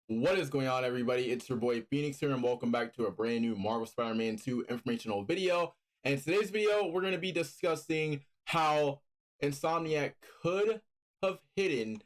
What is going on, everybody? It's your boy Phoenix here, and welcome back to a brand new Marvel Spider-Man 2 informational video. And in today's video, we're going to be discussing how Insomniac could have hidden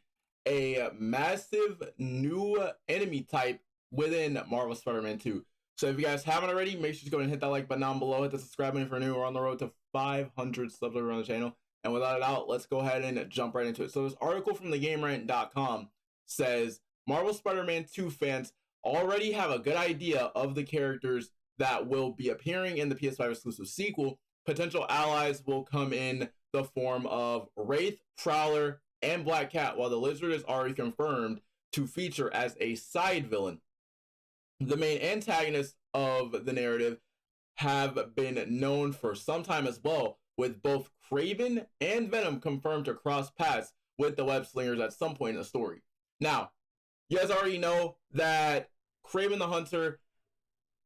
a massive new enemy type within Marvel Spider-Man 2. So if you guys haven't already, make sure to go and hit that like button down below, hit the subscribe button for new. We're on the road to 500 subs over on the channel. And without a doubt, let's go ahead and jump right into it. So this article from thegamerant.com says, Marvel Spider-Man 2 fans already have a good idea of the characters that will be appearing in the PS5 exclusive sequel. Potential allies will come in the form of Wraith, Prowler, and Black Cat, while the Lizard is already confirmed to feature as a side villain. The main antagonists of the narrative have been known for some time as well, with both Kraven and Venom confirmed to cross paths with the web slingers at some point in the story. Now, you guys already know that Kraven the Hunter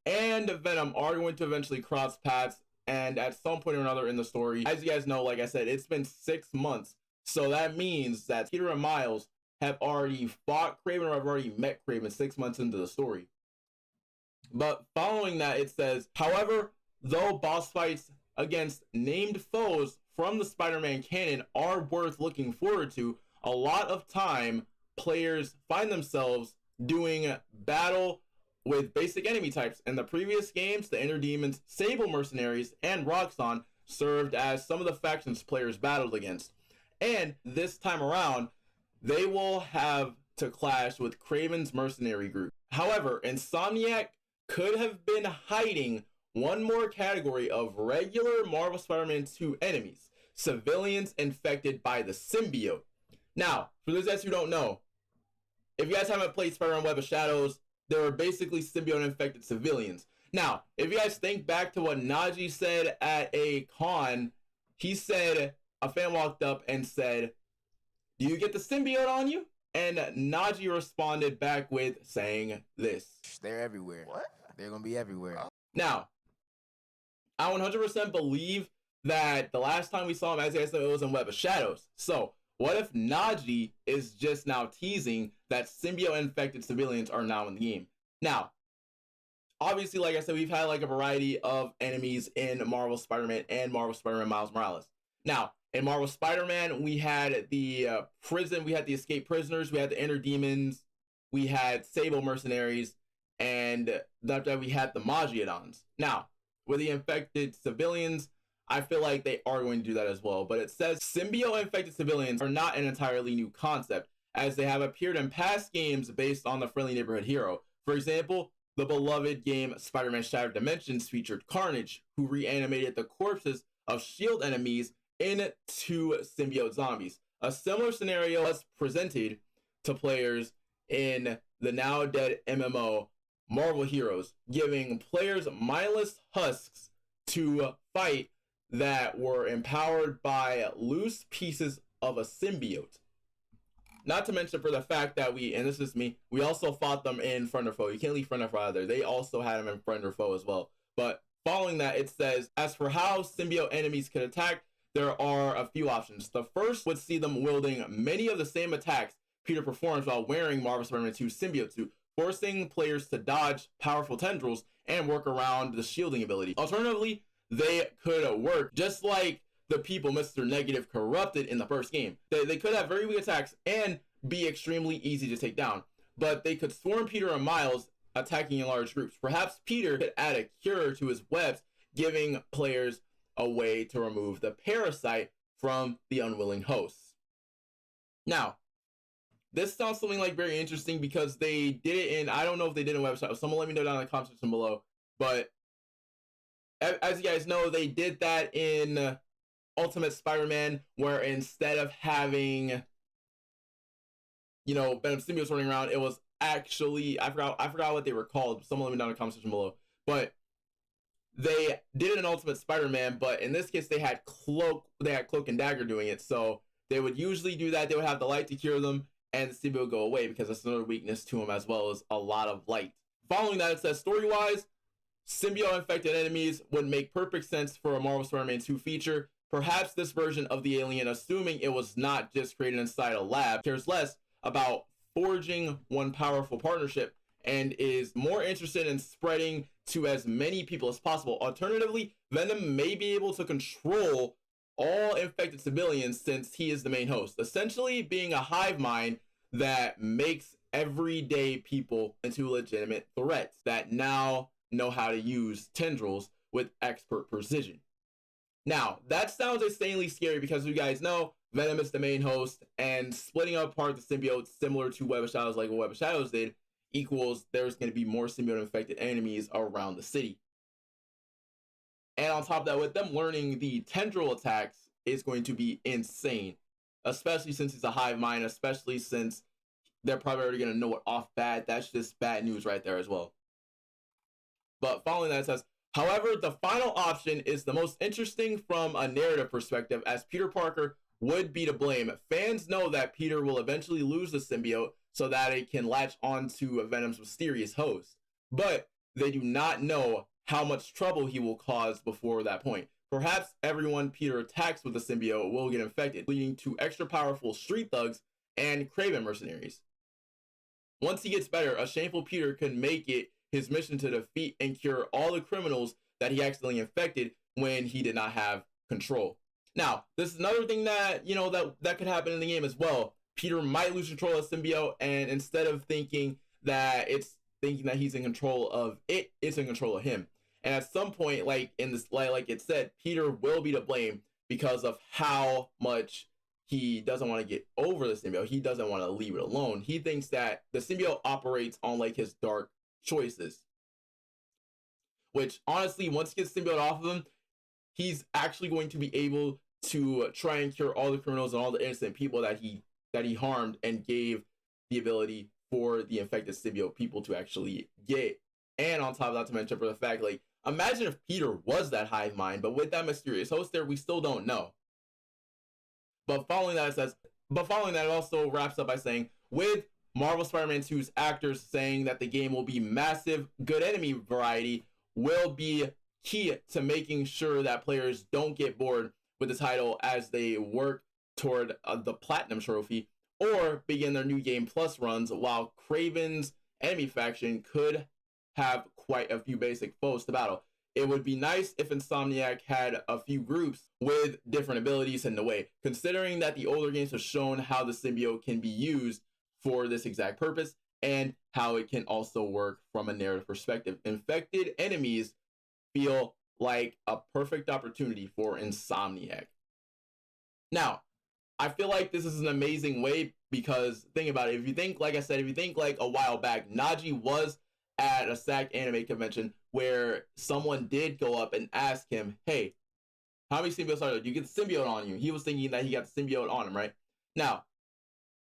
and Venom are going to eventually cross paths, and at some point or another in the story. As you guys know, like I said, it's been 6 months. So that means that Peter and Miles have already fought Kraven, or have already met Kraven 6 months into the story. But following that, it says, however, though boss fights against named foes from the Spider-Man canon are worth looking forward to, a lot of time players find themselves doing battle with basic enemy types. In the previous games, the Inner Demons, Sable Mercenaries, and Roxxon served as some of the factions players battled against. And this time around, they will have to clash with Kraven's mercenary group. However, Insomniac could have been hiding one more category of regular Marvel Spider-Man 2 enemies, civilians infected by the symbiote. Now, for those guys who don't know, if you guys haven't played Spider-Man Web of Shadows, they were basically symbiote-infected civilians. Now, if you guys think back to what Najee said at a con, he said, a fan walked up and said, do you get the symbiote on you? And Najee responded back with saying this. They're everywhere. What? They're going to be everywhere. Now, I 100% believe that the last time we saw him, as I said, it was in Web of Shadows. So, what if Najee is just now teasing that symbiote-infected civilians are now in the game? Now, obviously, like I said, we've had like a variety of enemies in Marvel Spider-Man and Marvel Spider-Man Miles Morales. Now, in Marvel Spider-Man, we had the prison, we had the escaped prisoners, we had the Inner Demons, we had Sable Mercenaries, and that we had the Magiodons. Now, with the infected civilians, I feel like they are going to do that as well. But it says symbiote-infected civilians are not an entirely new concept, as they have appeared in past games based on the friendly neighborhood hero. For example, the beloved game Spider-Man Shattered Dimensions featured Carnage, who reanimated the corpses of S.H.I.E.L.D. enemies into symbiote zombies. A similar scenario was presented to players in the now dead MMO Marvel Heroes, giving players mindless husks to fight that were empowered by loose pieces of a symbiote. Not to mention for the fact that and this is me, we also fought them in Friend or Foe. You can't leave Friend or Foe out there. They also had them in Friend or Foe as well. But following that, it says, as for how symbiote enemies can attack, there are a few options. The first would see them wielding many of the same attacks Peter performs while wearing Marvel Spider-Man 2 symbiote suit, forcing players to dodge powerful tendrils and work around the shielding ability. Alternatively, they could work just like the people Mr. Negative corrupted in the first game. They could have very weak attacks and be extremely easy to take down, but they could swarm Peter and Miles, attacking in large groups. Perhaps Peter could add a cure to his webs, giving players a way to remove the parasite from the unwilling hosts. Now, this sounds something like very interesting because they did it in, I don't know if they did it in website. Someone let me know down in the comment section below. But as you guys know, they did that in Ultimate Spider-Man, where instead of having, you know, Venom symbiotes running around, it was actually, I forgot what they were called. Someone let me know in the comment section below. But they did it in Ultimate Spider-Man, but in this case, they had Cloak and Dagger doing it. So they would usually do that. They would have the light to cure them, and the symbiote would go away because that's another weakness to him, as well as a lot of light. Following that, it says, story-wise, symbiote-infected enemies would make perfect sense for a Marvel Spider-Man 2 feature. Perhaps this version of the alien, assuming it was not just created inside a lab, cares less about forging one powerful partnership and is more interested in spreading to as many people as possible. Alternatively, Venom may be able to control all infected civilians since he is the main host, essentially being a hive mind that makes everyday people into legitimate threats that now know how to use tendrils with expert precision. Now, that sounds insanely scary because you guys know Venom is the main host, and splitting apart the symbiotes similar to Web of Shadows, like what Web of Shadows did, equals there's going to be more symbiote infected enemies around the city. And on top of that, with them learning the tendril attacks is going to be insane, especially since it's a hive mind, especially since they're probably already going to know it off bat. That's just bad news right there as well. But following that, it says, however, the final option is the most interesting from a narrative perspective, as Peter Parker would be to blame. Fans know that Peter will eventually lose the symbiote so that it can latch onto Venom's mysterious host, but they do not know how much trouble he will cause before that point. Perhaps everyone Peter attacks with the symbiote will get infected, leading to extra powerful street thugs and Kraven mercenaries. Once he gets better, a shameful Peter could make it his mission to defeat and cure all the criminals that he accidentally infected when he did not have control. Now, this is another thing that, that could happen in the game as well. Peter might lose control of the symbiote, and instead of thinking that he's in control of it, it's in control of him. And at some point, like it said, Peter will be to blame because of how much he doesn't want to get over the symbiote. He doesn't want to leave it alone. He thinks that the symbiote operates on like his dark choices, which honestly, once he gets the symbiote off of him, he's actually going to be able to try and cure all the criminals and all the innocent people that he harmed and gave the ability for the infected symbiote people to actually get. And on top of that, to mention for the fact, like, imagine if Peter was that hive mind, but with that mysterious host there, we still don't know. But following that, it also wraps up by saying, with Marvel Spider-Man 2's actors saying that the game will be massive, good enemy variety will be key to making sure that players don't get bored with the title as they work toward the Platinum Trophy or begin their New Game Plus runs, while Kraven's enemy faction could have quite a few basic foes to battle. It would be nice if Insomniac had a few groups with different abilities in the way, considering that the older games have shown how the symbiote can be used for this exact purpose and how it can also work from a narrative perspective. Infected enemies feel like a perfect opportunity for Insomniac. Now, I feel like this is an amazing way because think about it. If you think like a while back, Najee was at a SAC anime convention where someone did go up and ask him, hey, how many symbiotes are there? Do you get the symbiote on you? He was thinking that he got the symbiote on him, right? Now,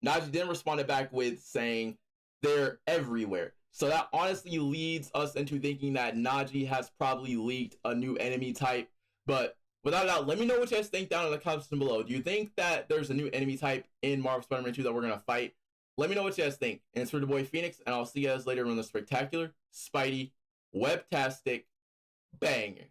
Najee then responded back with saying they're everywhere. So that honestly leads us into thinking that Najee has probably leaked a new enemy type. But without a doubt, let me know what you guys think down in the comments below. Do you think that there's a new enemy type in Marvel Spider-Man 2 that we're going to fight? Let me know what you guys think. And it's for the boy Phoenix, and I'll see you guys later on the spectacular, Spidey, webtastic banger.